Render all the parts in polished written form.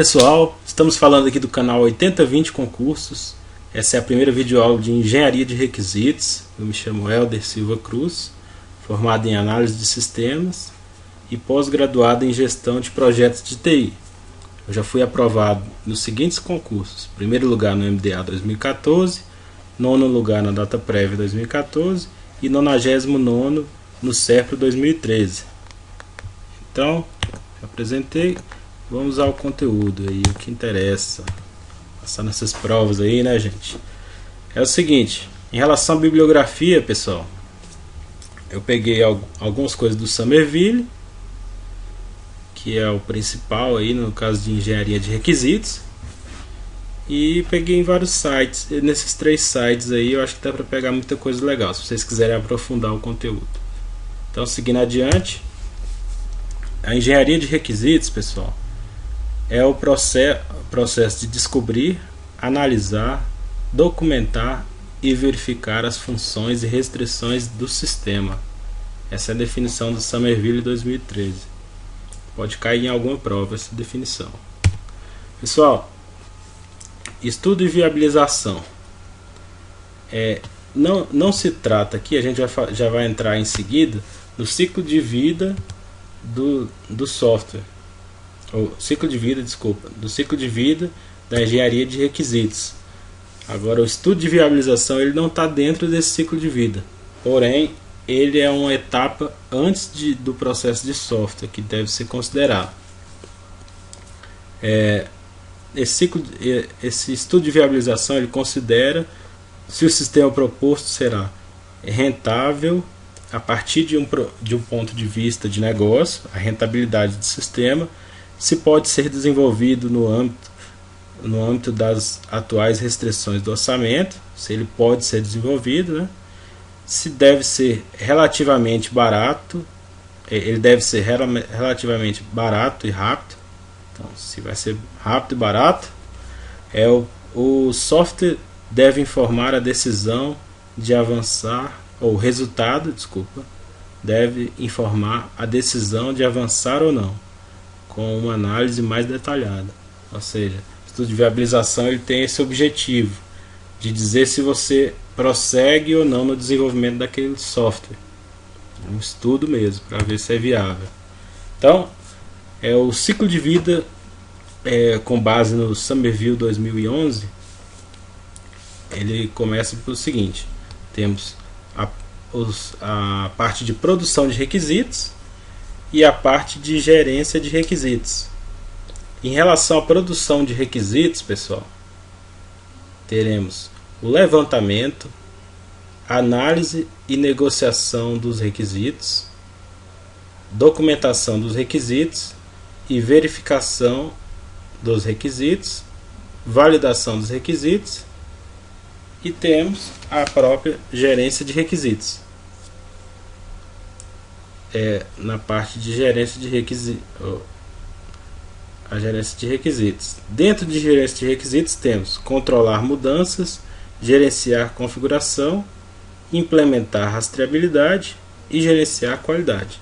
Pessoal, estamos falando aqui do canal 8020 Concursos. Essa é a primeira videoaula de Engenharia de Requisitos. Eu me chamo Helder Silva Cruz, formado em Análise de Sistemas e pós-graduado em Gestão de Projetos de TI. Eu já fui aprovado nos seguintes concursos: primeiro lugar no MDA 2014, nono lugar na DataPrev 2014 e 99º no SERPRO 2013. Então, apresentei. Vamos ao conteúdo aí, o que interessa. Passar nessas provas aí, né, gente? É o seguinte, em relação à bibliografia, pessoal, eu peguei algumas coisas do Somerville, que é o principal aí no caso de engenharia de requisitos, e peguei em vários sites. E nesses 3 sites aí eu acho que dá para pegar muita coisa legal, se vocês quiserem aprofundar o conteúdo. Então, seguindo adiante, a engenharia de requisitos, pessoal, é o processo de descobrir, analisar, documentar e verificar as funções e restrições do sistema. Essa é a definição do Somerville 2013. Pode cair em alguma prova essa definição. Pessoal, estudo e viabilização. Não se trata aqui, a gente já vai entrar em seguida no ciclo de vida do software. Do ciclo de vida da engenharia de requisitos. Agora, o estudo de viabilização ele não está dentro desse ciclo de vida, porém ele é uma etapa antes do processo de software que deve ser considerado. Esse estudo de viabilização ele considera se o sistema proposto será rentável a partir de um ponto de vista de negócio, a rentabilidade do sistema, se pode ser desenvolvido no âmbito das atuais restrições do orçamento, se ele pode ser desenvolvido, né? Se deve ser relativamente barato, ele deve ser relativamente barato e rápido. Então, se vai ser rápido e barato, o software deve informar a decisão de avançar, ou o resultado, deve informar a decisão de avançar ou não, com uma análise mais detalhada. Ou seja, o estudo de viabilização ele tem esse objetivo de dizer se você prossegue ou não no desenvolvimento daquele software. É um estudo mesmo, para ver se é viável. Então, o ciclo de vida com base no Somerville 2011, ele começa pelo seguinte: temos a parte de produção de requisitos e a parte de gerência de requisitos. Em relação à produção de requisitos, pessoal, teremos o levantamento, análise e negociação dos requisitos, documentação dos requisitos e verificação dos requisitos, validação dos requisitos, e temos a própria gerência de requisitos. Na parte de gerência de requisitos, a gerência de requisitos. Dentro de gerência de requisitos temos controlar mudanças, gerenciar configuração, implementar rastreabilidade e gerenciar a qualidade.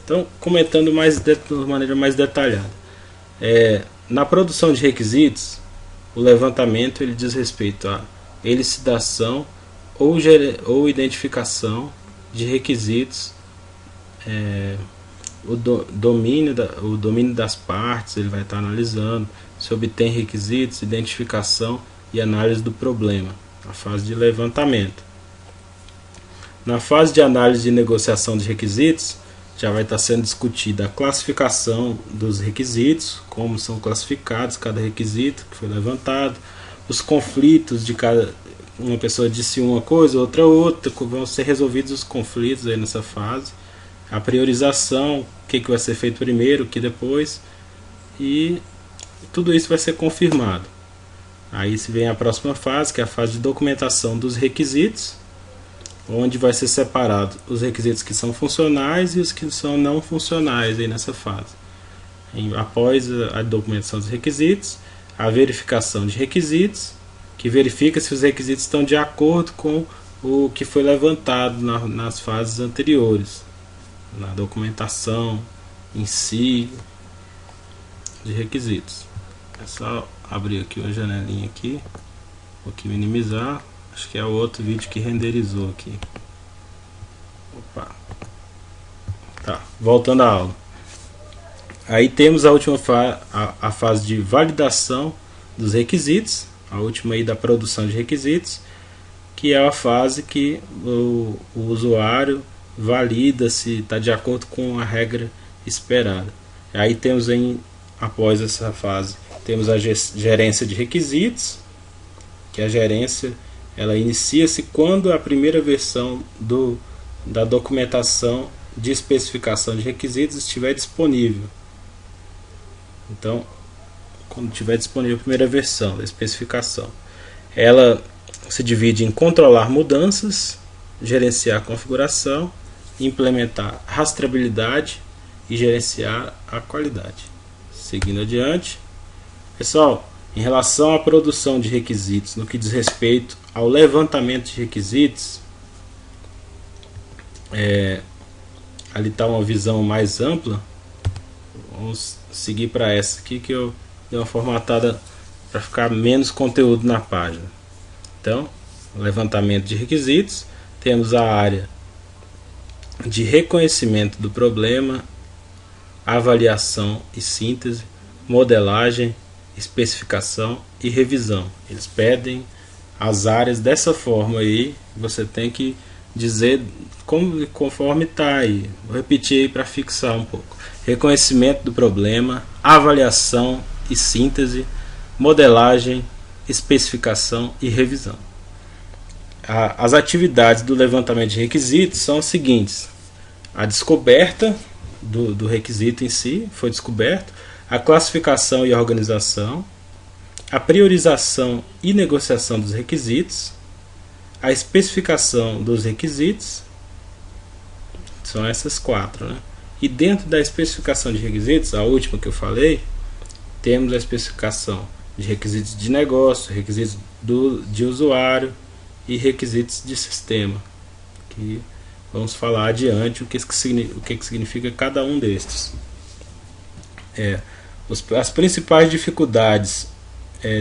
Então, comentando de maneira mais detalhada, na produção de requisitos, o levantamento ele diz respeito à elucidação ou identificação de requisitos, o domínio das partes, ele vai estar analisando se obtém requisitos, identificação e análise do problema, a fase de levantamento. Na fase de análise e negociação de requisitos, já vai estar sendo discutida a classificação dos requisitos, como são classificados cada requisito que foi levantado, os conflitos de uma pessoa disse uma coisa, outra, vão ser resolvidos os conflitos aí nessa fase, a priorização, o que vai ser feito primeiro, o que depois, e tudo isso vai ser confirmado. Aí se vem a próxima fase, que é a fase de documentação dos requisitos, onde vai ser separado os requisitos que são funcionais e os que são não funcionais aí nessa fase. Após a documentação dos requisitos, a verificação de requisitos, que verifica se os requisitos estão de acordo com o que foi levantado nas fases anteriores, na documentação em si de requisitos. É só abrir aqui uma janelinha aqui, vou aqui minimizar. Acho que é o outro vídeo que renderizou aqui. Opa. Tá, voltando à aula. Aí temos a última a fase de validação dos requisitos, a última aí da produção de requisitos, que é a fase que o usuário valida se está de acordo com a regra esperada. Aí temos após essa fase, temos a gerência de requisitos, que a gerência ela inicia-se quando a primeira versão da documentação de especificação de requisitos estiver disponível. Então, quando estiver disponível a primeira versão da especificação, ela se divide em controlar mudanças, gerenciar a configuração, implementar rastreabilidade e gerenciar a qualidade. Seguindo adiante, pessoal, em relação à produção de requisitos, no que diz respeito ao levantamento de requisitos, ali está uma visão mais ampla. Vamos seguir para essa aqui que eu dei uma formatada para ficar menos conteúdo na página. Então, levantamento de requisitos, temos a área de reconhecimento do problema, avaliação e síntese, modelagem, especificação e revisão. Eles pedem as áreas dessa forma aí, você tem que dizer conforme está aí. Vou repetir aí para fixar um pouco. Reconhecimento do problema, avaliação e síntese, modelagem, especificação e revisão. As atividades do levantamento de requisitos são as seguintes: a descoberta do requisito em si, foi descoberto, a classificação e organização, a priorização e negociação dos requisitos, a especificação dos requisitos. São essas quatro, né? E dentro da especificação de requisitos, a última que eu falei, temos a especificação de requisitos de negócio, requisitos de usuário e requisitos de sistema, que vamos falar adiante o que significa cada um destes. As principais dificuldades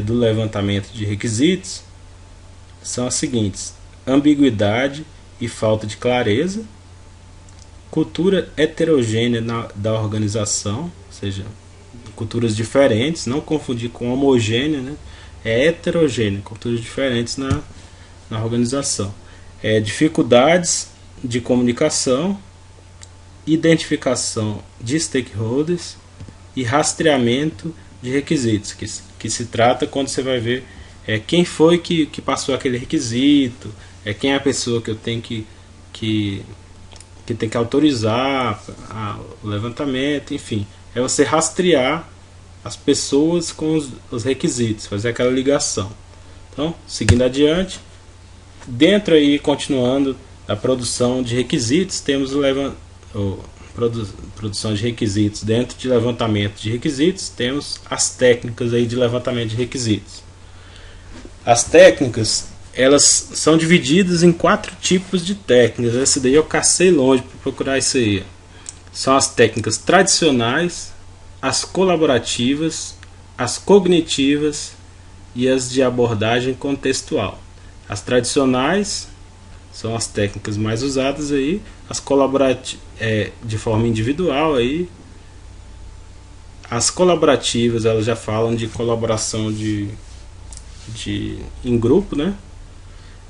do levantamento de requisitos são as seguintes: ambiguidade e falta de clareza, cultura heterogênea da organização, ou seja, culturas diferentes, não confundir com homogênea, né? É heterogênea, culturas diferentes na organização. Dificuldades de comunicação, identificação de stakeholders e rastreamento de requisitos, que se trata quando você vai ver quem foi que passou aquele requisito, quem é a pessoa que eu tenho que tem que autorizar o levantamento, enfim. É você rastrear as pessoas com os requisitos, fazer aquela ligação. Então, seguindo adiante, dentro aí, continuando a produção de requisitos, temos produção de requisitos. Dentro de levantamento de requisitos, temos as técnicas aí de levantamento de requisitos. As técnicas, elas são divididas em 4 tipos de técnicas. Essa daí eu cacei longe para procurar isso aí. São as técnicas tradicionais, as colaborativas, as cognitivas e as de abordagem contextual. As tradicionais são as técnicas mais usadas aí, as colaborativas de forma individual aí. As colaborativas, elas já falam de colaboração em grupo, né?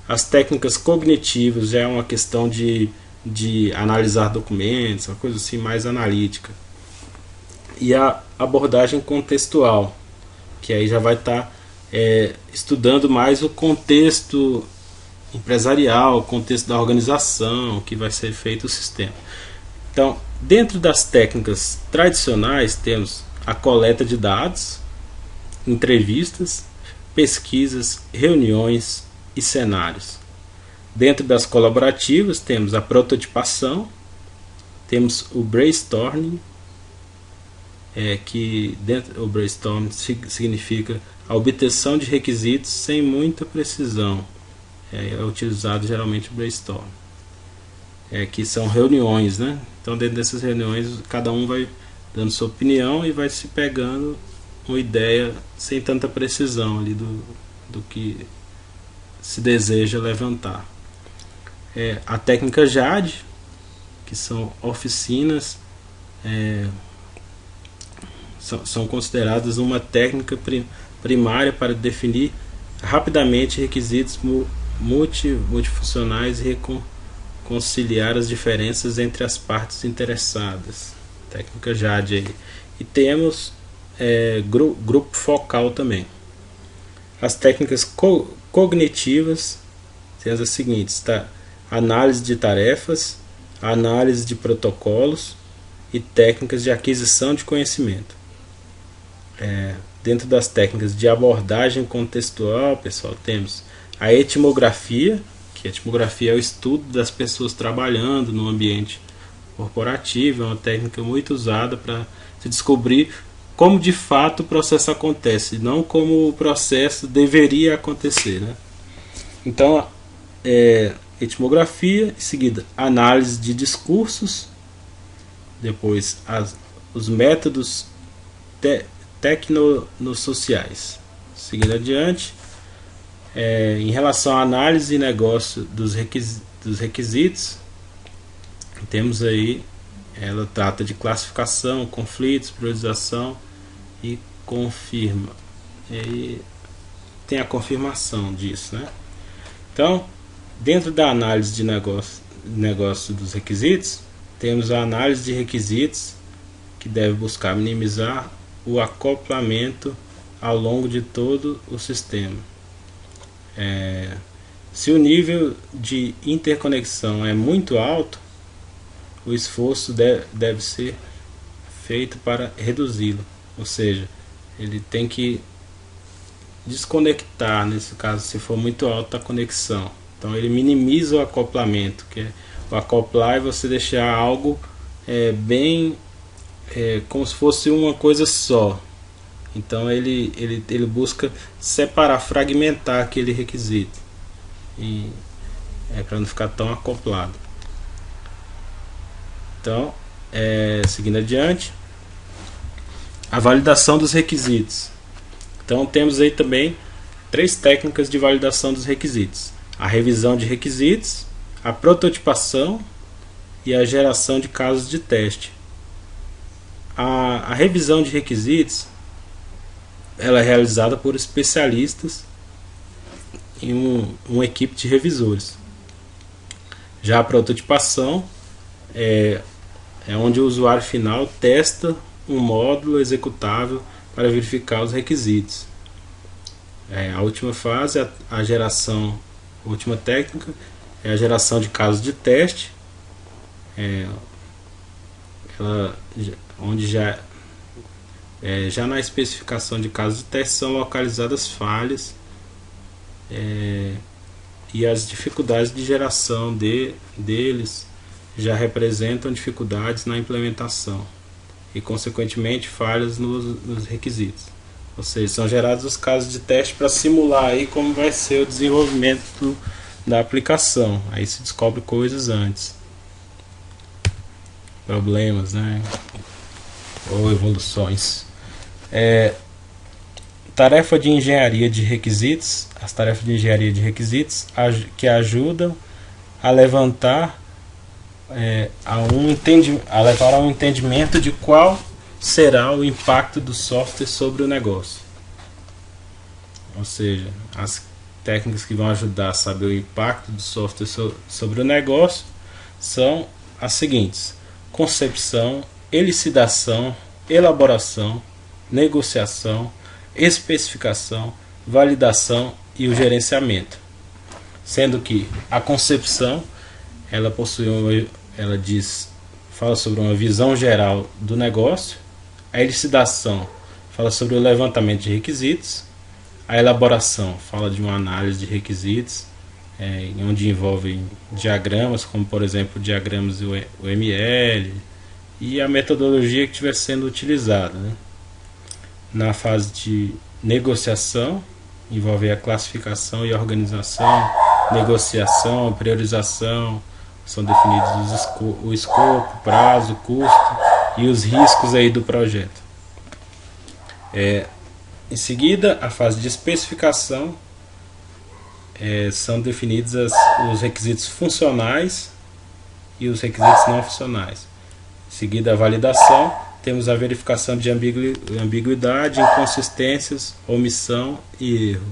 As técnicas cognitivas já é uma questão de analisar documentos, uma coisa assim mais analítica. E a abordagem contextual, que aí já vai estar estudando mais o contexto empresarial, o contexto da organização, que vai ser feito o sistema. Então, dentro das técnicas tradicionais, temos a coleta de dados, entrevistas, pesquisas, reuniões e cenários. Dentro das colaborativas, temos a prototipação, temos o brainstorming, que o brainstorming significa a obtenção de requisitos sem muita precisão. É utilizado geralmente o brainstorm, que são reuniões, né? Então, dentro dessas reuniões, cada um vai dando sua opinião e vai se pegando uma ideia sem tanta precisão ali do que se deseja levantar. A técnica JAD, que são oficinas, são consideradas uma técnica primária para definir rapidamente requisitos multifuncionais e reconciliar as diferenças entre as partes interessadas. Técnica JAD aí. E temos grupo focal também. As técnicas cognitivas temos as seguintes, tá? Análise de tarefas, análise de protocolos e técnicas de aquisição de conhecimento. Dentro das técnicas de abordagem contextual, pessoal, temos a etimografia, que a etimografia é o estudo das pessoas trabalhando no ambiente corporativo, é uma técnica muito usada para se descobrir como de fato o processo acontece, não como o processo deveria acontecer, né? Então, etimografia, em seguida análise de discursos, depois os métodos tecnosociais. Seguindo adiante, em relação à análise e negócio dos requisitos, temos aí, ela trata de classificação, conflitos, priorização e confirma. E aí tem a confirmação disso, né? Então, dentro da análise de negócio dos requisitos, temos a análise de requisitos, que deve buscar minimizar o acoplamento ao longo de todo o sistema. Se o nível de interconexão é muito alto, o esforço deve ser feito para reduzi-lo, ou seja, ele tem que desconectar, nesse caso, se for muito alta a conexão. Então ele minimiza o acoplamento, que é o acoplar é você deixar algo bem como se fosse uma coisa só. Então ele busca separar, fragmentar aquele requisito, e para não ficar tão acoplado. Então, seguindo adiante, a validação dos requisitos. Então temos aí também 3 técnicas de validação dos requisitos: a revisão de requisitos, a prototipação e a geração de casos de teste. A revisão de requisitos, ela é realizada por especialistas em uma equipe de revisores. Já a prototipação é onde o usuário final testa um módulo executável para verificar os requisitos. A última fase, a última técnica, é a geração de casos de teste, onde já na especificação de casos de teste são localizadas falhas e as dificuldades de geração deles já representam dificuldades na implementação e, consequentemente, falhas nos requisitos. Ou seja, são gerados os casos de teste para simular aí como vai ser o desenvolvimento da aplicação. Aí se descobre coisas antes, problemas, né? Ou evoluções. Tarefa de engenharia de requisitos. As tarefas de engenharia de requisitos que ajudam a levar a um entendimento de qual será o impacto do software sobre o negócio. Ou seja, as técnicas que vão ajudar a saber o impacto do software sobre o negócio são as seguintes: concepção, elucidação, elaboração, negociação, especificação, validação e o gerenciamento. Sendo que a concepção, ela fala sobre uma visão geral do negócio. A elucidação fala sobre o levantamento de requisitos. A elaboração fala de uma análise de requisitos, onde envolvem diagramas, como por exemplo diagramas UML, e a metodologia que estiver sendo utilizada, né? Na fase de negociação, envolve a classificação e organização, negociação, priorização, são definidos o escopo, prazo, custo e os riscos aí do projeto. Em seguida, a fase de especificação, são definidos os requisitos funcionais e os requisitos não funcionais. Em seguida, a validação, temos a verificação de ambiguidade, inconsistências, omissão e erro.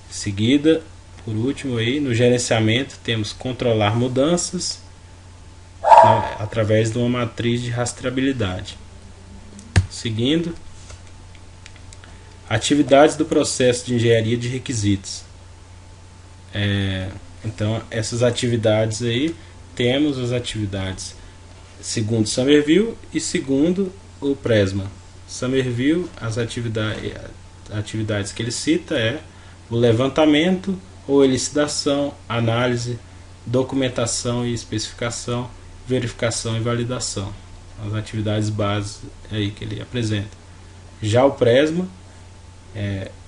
Em seguida, por último, aí, no gerenciamento, temos controlar mudanças através de uma matriz de rastreabilidade. Seguindo, atividades do processo de engenharia de requisitos. Então, essas atividades aí, temos as atividades segundo Somerville e segundo o Pressman. Somerville, as atividades que ele cita o levantamento ou elucidação, análise, documentação e especificação, verificação e validação. As atividades básicas aí que ele apresenta. Já o Pressman,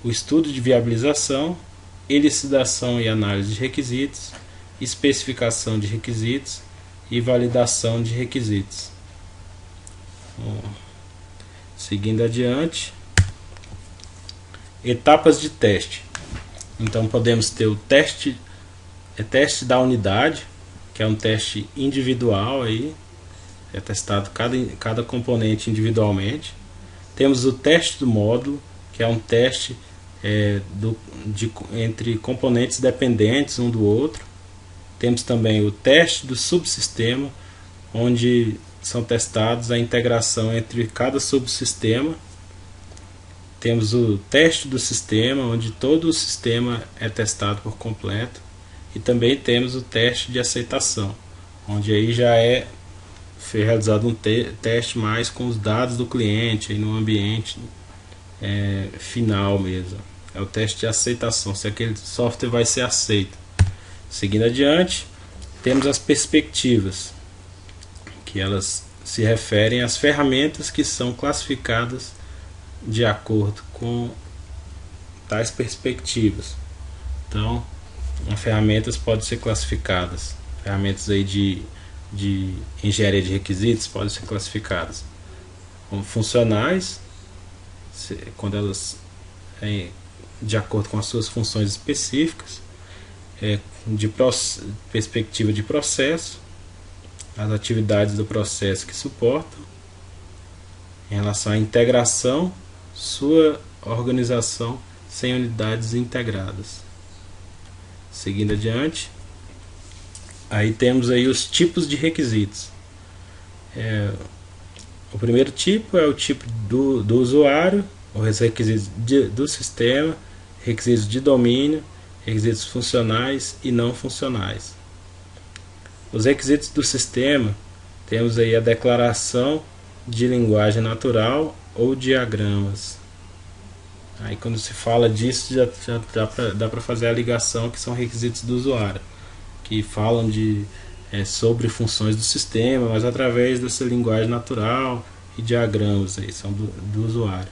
o estudo de viabilização, elucidação e análise de requisitos, especificação de requisitos e validação de requisitos. Seguindo adiante, etapas de teste. Então podemos ter o teste da unidade, que é um teste individual aí, é testado cada componente individualmente. Temos o teste do módulo, que é um teste entre componentes dependentes um do outro. Temos também o teste do subsistema, onde são testados a integração entre cada subsistema. Temos o teste do sistema, onde todo o sistema é testado por completo. E também temos o teste de aceitação, onde aí já foi realizado um teste mais com os dados do cliente aí no ambiente final mesmo. É o teste de aceitação, se aquele software vai ser aceito. Seguindo adiante, temos as perspectivas, que elas se referem às ferramentas que são classificadas de acordo com tais perspectivas. Então, as ferramentas podem ser classificadas, ferramentas aí de engenharia de requisitos podem ser classificadas como funcionais, quando elas de acordo com as suas funções específicas, de perspectiva de processo, as atividades do processo que suportam, em relação à integração, sua organização sem unidades integradas. Seguindo adiante, aí temos aí os tipos de requisitos. O primeiro tipo é o tipo do usuário, os requisitos do sistema, requisitos de domínio, requisitos funcionais e não funcionais. Os requisitos do sistema, temos aí a declaração de linguagem natural ou diagramas. Aí quando se fala disso, já dá para fazer a ligação que são requisitos do usuário, que falam sobre funções do sistema, mas através dessa linguagem natural e diagramas aí, são do usuário.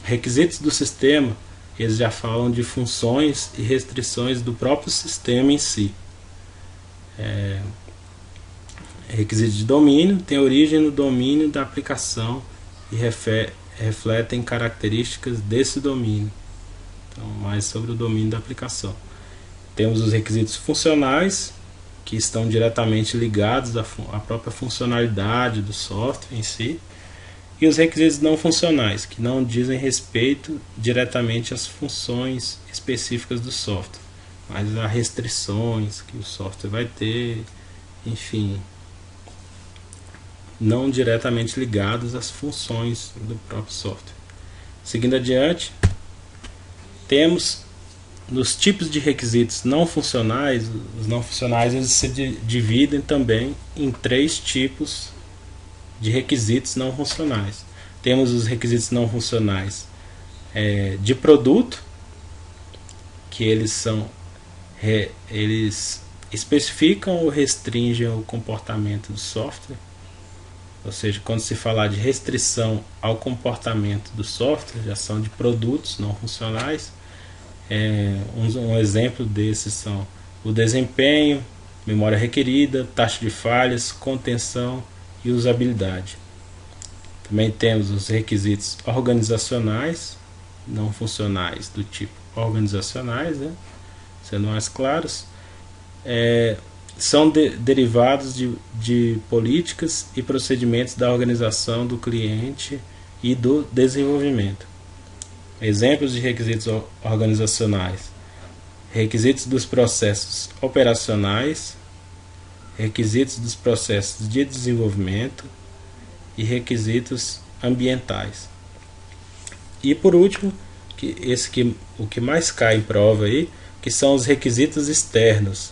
Requisitos do sistema, eles já falam de funções e restrições do próprio sistema em si. Requisitos de domínio tem origem no domínio da aplicação e refletem características desse domínio. Então, mais sobre o domínio da aplicação. Temos os requisitos funcionais, que estão diretamente ligados à própria funcionalidade do software em si. E os requisitos não funcionais, que não dizem respeito diretamente às funções específicas do software, mas a restrições que o software vai ter, enfim, não diretamente ligados às funções do próprio software. Seguindo adiante, temos nos tipos de requisitos não funcionais. Os não funcionais eles se dividem também em 3 tipos de requisitos não funcionais. Temos os requisitos não funcionais de produto, que eles especificam ou restringem o comportamento do software. Ou seja, quando se falar de restrição ao comportamento do software, já são de produtos não funcionais. Um exemplo desses são o desempenho, memória requerida, taxa de falhas, contenção e usabilidade. Também temos os requisitos organizacionais, não funcionais do tipo organizacionais, né? Sendo mais claros, são derivados de políticas e procedimentos da organização do cliente e do desenvolvimento. Exemplos de requisitos organizacionais: requisitos dos processos operacionais, requisitos dos processos de desenvolvimento e requisitos ambientais. E por último, o que mais cai em prova aí, que são os requisitos externos,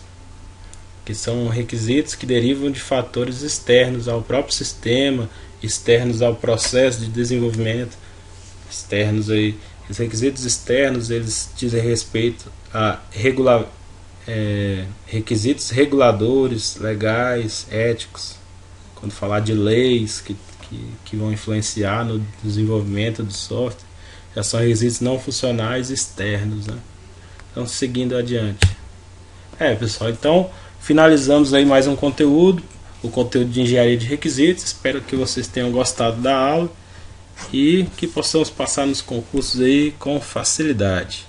que são requisitos que derivam de fatores externos ao próprio sistema, externos ao processo de desenvolvimento, externos aí. Os requisitos externos, eles dizem respeito a requisitos reguladores, legais, éticos. Quando falar de leis que vão influenciar no desenvolvimento do software, já são requisitos não funcionais externos, né? Então, seguindo adiante. Pessoal, então finalizamos aí mais um conteúdo, o conteúdo de engenharia de requisitos. Espero que vocês tenham gostado da aula e que possamos passar nos concursos aí com facilidade.